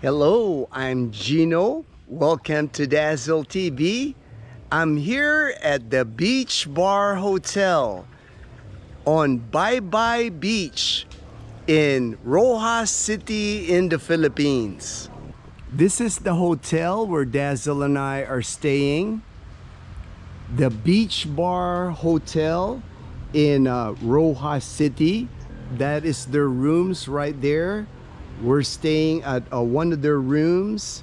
Hello, I'm Gino. Welcome to Dazzle TV. I'm here at the Beach Bar Hotel on Baybay Beach in Roxas City in the Philippines. This is the hotel where Dazzle and I are staying. The Beach Bar Hotel in Roxas City. That is their rooms right there. We're staying at one of their rooms.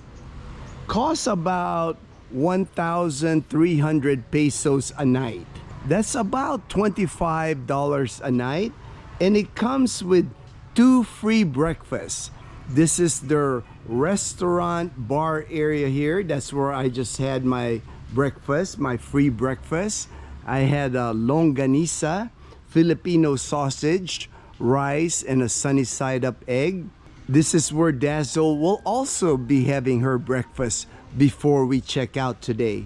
Costs about 1,300 pesos a night. That's about $25 a night. And it comes with 2 free breakfasts. This is their restaurant bar area here. That's where I just had my breakfast, my free breakfast. I had a longanisa, Filipino sausage, rice, and a sunny side up egg. This is where Dazzle will also be having her breakfast before we check out today.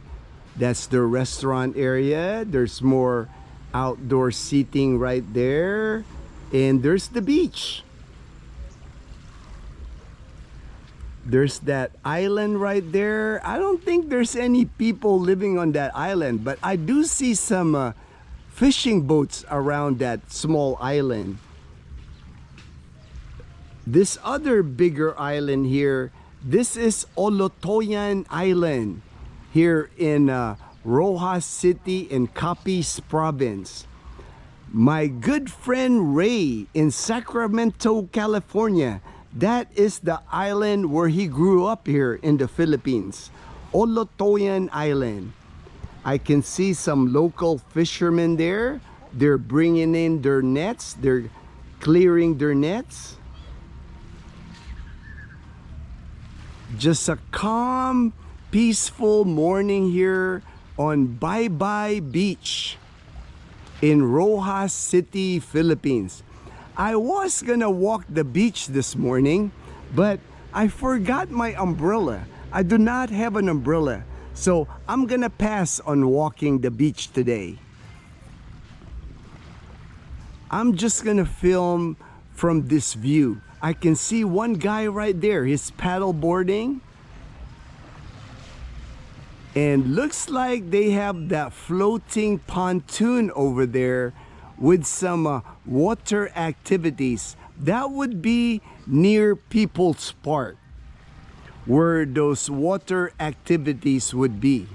That's the restaurant area. There's more outdoor seating right there. And there's the beach. There's that island right there. I don't think there's any people living on that island, but I do see some fishing boats around that small island. This other bigger island here, this is Olotoyan Island here in Roxas City in Capiz Province. My good friend Ray in Sacramento, California, that is the island where he grew up here in the Philippines. Olotoyan Island. I can see some local fishermen there. They're bringing in their nets. They're clearing their nets. Just a calm, peaceful morning here on Baybay Beach in Roxas City, Philippines. I was gonna walk the beach this morning, but I forgot my umbrella. I do not have an umbrella, so I'm gonna pass on walking the beach today. I'm just gonna film from this view. I can see one guy right there. He's paddle boarding. And looks like they have that floating pontoon over there with some water activities. That would be near People's Park, where those water activities would be.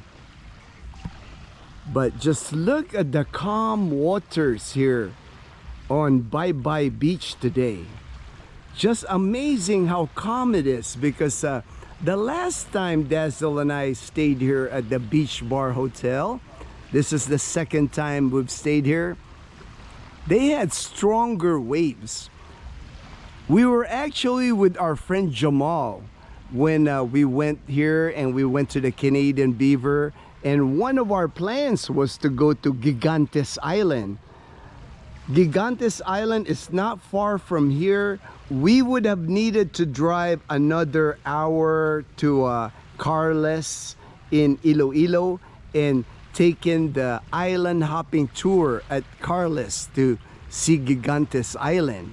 But just look at the calm waters here on Baybay Beach today. Just amazing how calm it is, because the last time Dazzle and I stayed here at the Beach Bar Hotel, this is the second time we've stayed here, they had stronger waves. We were actually with our friend Jamal when we went here, and we went to the Canadian Beaver, and one of our plans was to go to Gigantes Island. Gigantes Island is not far from here. We would have needed to drive another hour to Carles in Iloilo and taken the island hopping tour at Carles to see Gigantes Island.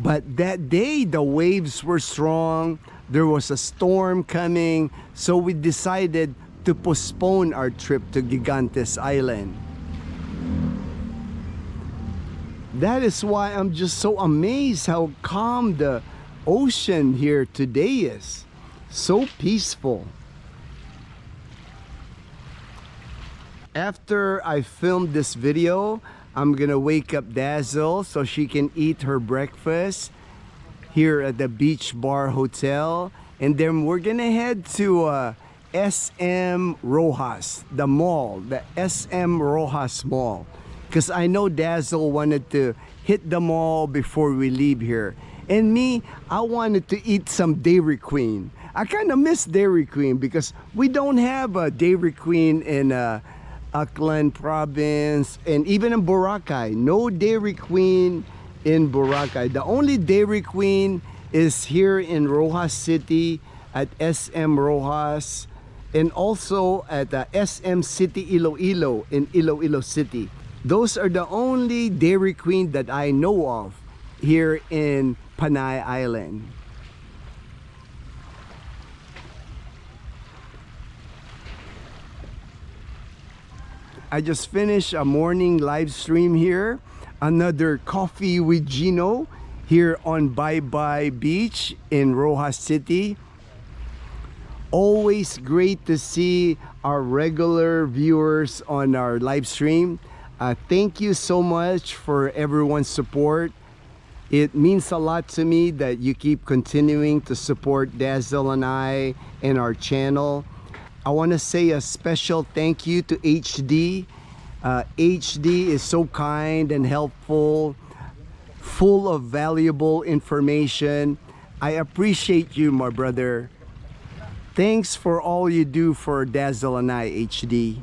But that day the waves were strong. There was a storm coming, so we decided to postpone our trip to Gigantes Island. That is why I'm just so amazed how calm the ocean here today is. So peaceful. After I filmed this video, I'm gonna wake up Dazzle so she can eat her breakfast here at the Beach Bar Hotel. And then we're gonna head to SM Roxas, the mall, the SM Roxas Mall. Because I know Dazzle wanted to hit the mall before we leave here. And me, I wanted to eat some Dairy Queen. I kind of miss Dairy Queen because we don't have a Dairy Queen in Aklan Province and even in Boracay. No Dairy Queen in Boracay. The only Dairy Queen is here in Roxas City at SM Roxas, and also at SM City Iloilo in Iloilo City. Those are the only Dairy Queen that I know of here in Panay Island. I just finished a morning live stream here. Another coffee with Gino here on Baybay Beach in Roxas City. Always great to see our regular viewers on our live stream. Thank you so much for everyone's support. It means a lot to me that you keep continuing to support Dazzle and I and our channel. I want to say a special thank you to HD. HD is so kind and helpful, full of valuable information. I appreciate you, my brother. Thanks for all you do for Dazzle and I, HD.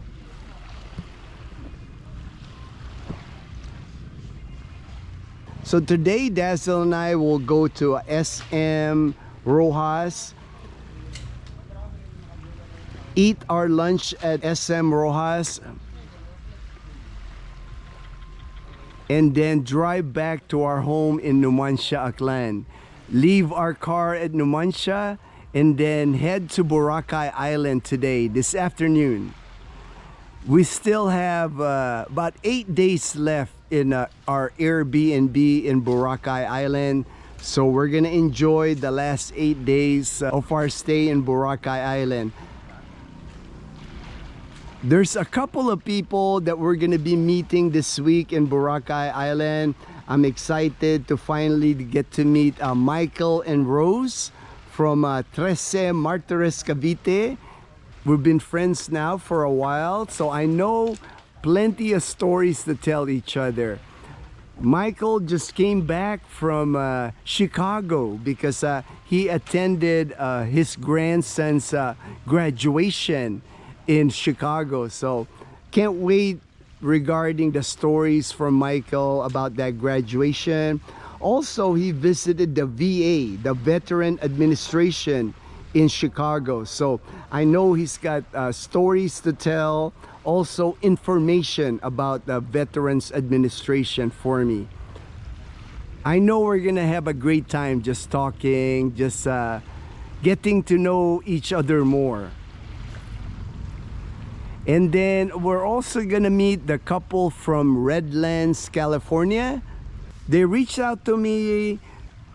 So today, Dazzle and I will go to SM Roxas, eat our lunch at SM Roxas, and then drive back to our home in Numancia, Aklan. Leave our car at Numancia and then head to Boracay Island today, this afternoon. We still have about 8 days left in our Airbnb in Boracay Island. So we're gonna enjoy the last 8 days of our stay in Boracay Island. There's a couple of people that we're gonna be meeting this week in Boracay Island. I'm excited to finally get to meet Michael and Rose from 13 Martires, Cavite. We've been friends now for a while, so I know plenty of stories to tell each other. Michael just came back from Chicago because he attended his grandson's graduation in Chicago. So can't wait regarding the stories from Michael about that graduation. Also, he visited the VA, the Veteran Administration in Chicago. So I know he's got stories to tell, also information about the Veterans Administration for me. I know we're gonna have a great time just talking, just getting to know each other more. And then we're also gonna meet the couple from Redlands, California. They reached out to me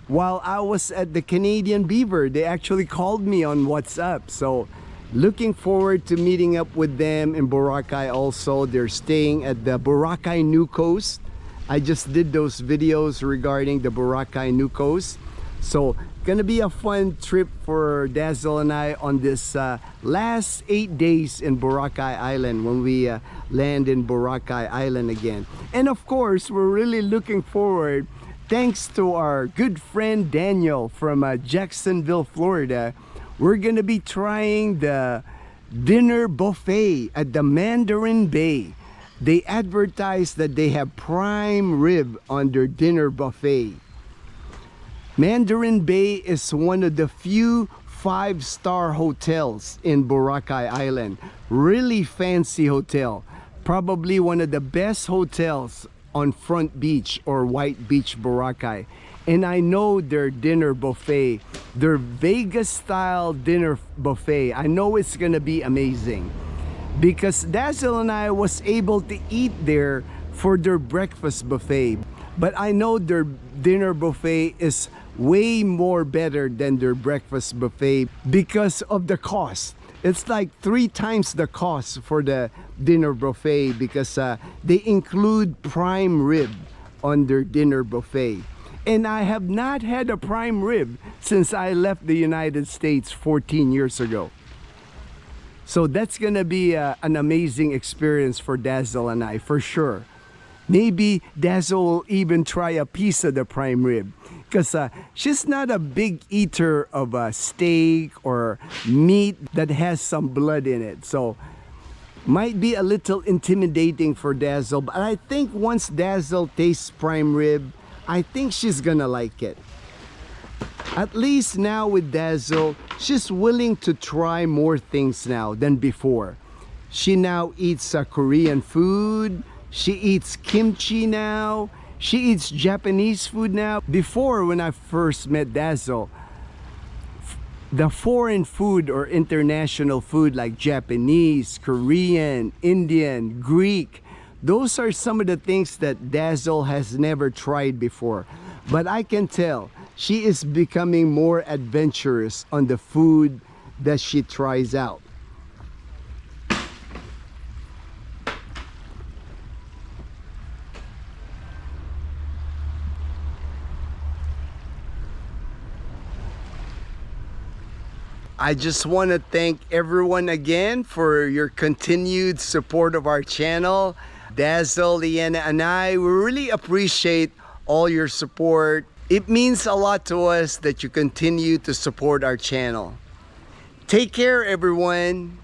while I was at the Canadian Beaver. They actually called me on WhatsApp. So looking forward to meeting up with them in Boracay also. They're staying at the Boracay New Coast. I just did those videos regarding the Boracay New Coast. So gonna be a fun trip for Dazzle and I on this last 8 days in Boracay Island when we land in Boracay Island again. And of course, we're really looking forward, thanks to our good friend Daniel from Jacksonville, Florida. We're gonna be trying the dinner buffet at the Mandarin Bay. They advertise that they have prime rib on their dinner buffet. Mandarin Bay is one of the few 5-star hotels in Boracay Island. Really fancy hotel. Probably one of the best hotels on Front Beach or White Beach, Boracay. And I know their dinner buffet, their Vegas style dinner buffet, I know it's gonna be amazing. Because Dazzle and I was able to eat there for their breakfast buffet. But I know their dinner buffet is way more better than their breakfast buffet because of the cost. It's like 3 times the cost for the dinner buffet because they include prime rib on their dinner buffet. And I have not had a prime rib since I left the United States 14 years ago. So that's gonna be an amazing experience for Dazzle and I, for sure. Maybe Dazzle will even try a piece of the prime rib because she's not a big eater of steak or meat that has some blood in it. So might be a little intimidating for Dazzle, but I think once Dazzle tastes prime rib, I think she's gonna like it. At least now with Dazzle, she's willing to try more things now than before. She now eats Korean food. She eats kimchi now. She eats Japanese food now. Before, when I first met Dazzle, The foreign food or international food like Japanese, Korean, Indian, Greek, those are some of the things that Dazzle has never tried before. But I can tell she is becoming more adventurous on the food that she tries out. I just want to thank everyone again for your continued support of our channel. Dazzle, Leanna, and I, we really appreciate all your support. It means a lot to us that you continue to support our channel. Take care, everyone.